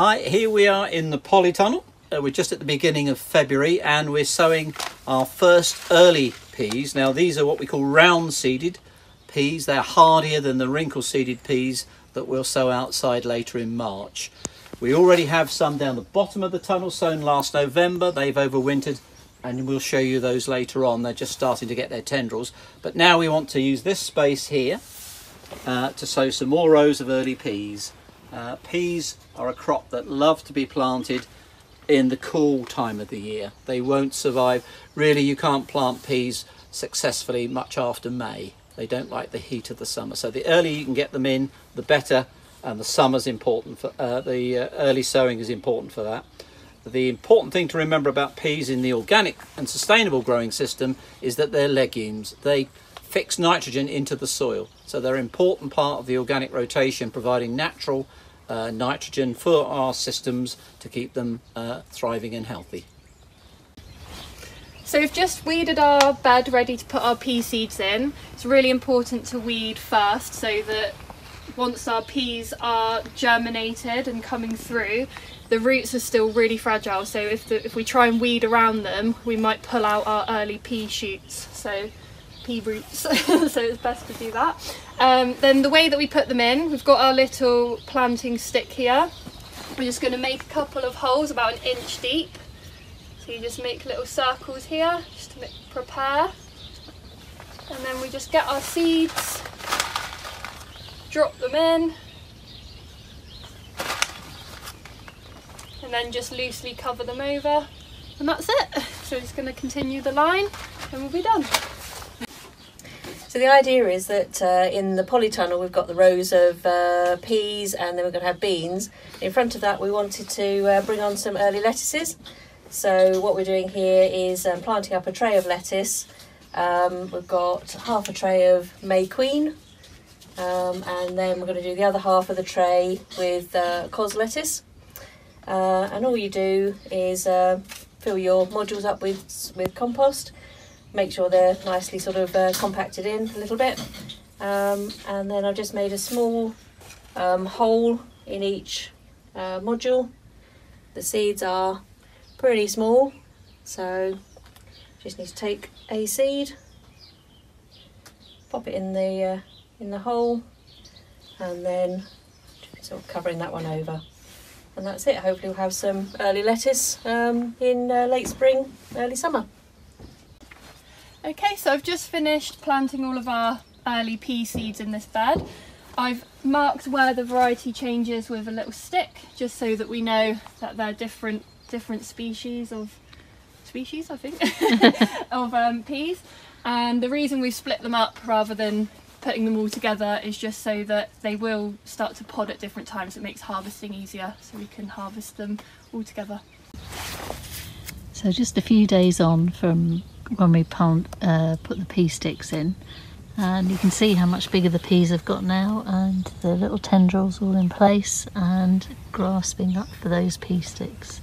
Hi, here we are in the polytunnel. We're just at the beginning of February and we're sowing our first early peas. Now these are what we call round seeded peas. They're hardier than the wrinkle seeded peas that we'll sow outside later in March. We already have some down the bottom of the tunnel sown last November. They've overwintered and we'll show you those later on. They're just starting to get their tendrils. But now we want to use this space here to sow some more rows of early peas. Peas are a crop that love to be planted in the cool time of the year. They won't survive. Really, you can't plant peas successfully much after May. They don't like the heat of the summer. So the earlier you can get them in, the better. And the summer's important for early sowing is important for that. The important thing to remember about peas in the organic and sustainable growing system is that they're legumes. They fix nitrogen into the soil, so they're an important part of the organic rotation, providing natural nitrogen for our systems to keep them thriving and healthy. So we've just weeded our bed ready to put our pea seeds in. It's really important to weed first so that once our peas are germinated and coming through, the roots are still really fragile, so if we try and weed around them we might pull out our early pea shoots, so pea roots. So it's best to do that. Then the way that we put them in, we've got our little planting stick here. We're just going to make a couple of holes about 1 inch deep, so you just make little circles here just to prepare, and then we just get our seeds, drop them in, and then just loosely cover them over, and that's it. So we're just going to continue the line and we'll be done. So the idea is that in the polytunnel we've got the rows of peas, and then we're going to have beans. In front of that we wanted to bring on some early lettuces. So what we're doing here is planting up a tray of lettuce. We've got half a tray of May Queen, and then we're going to do the other half of the tray with cos lettuce. And all you do is fill your modules up with compost. Make sure they're nicely sort of compacted in a little bit, and then I've just made a small hole in each module. The seeds are pretty small, so just need to take a seed, pop it in the hole, and then sort of covering that one over, and that's it. Hopefully we'll have some early lettuce in late spring, early summer. Okay, so I've just finished planting all of our early pea seeds in this bed. I've marked where the variety changes with a little stick, just so that we know that they're different species, I think, of peas. And the reason we've split them up rather than putting them all together is just so that they will start to pod at different times. It makes harvesting easier, so we can harvest them all together. So just a few days on from when we put the pea sticks in, and you can see how much bigger the peas have got now, and the little tendrils all in place and grasping up for those pea sticks.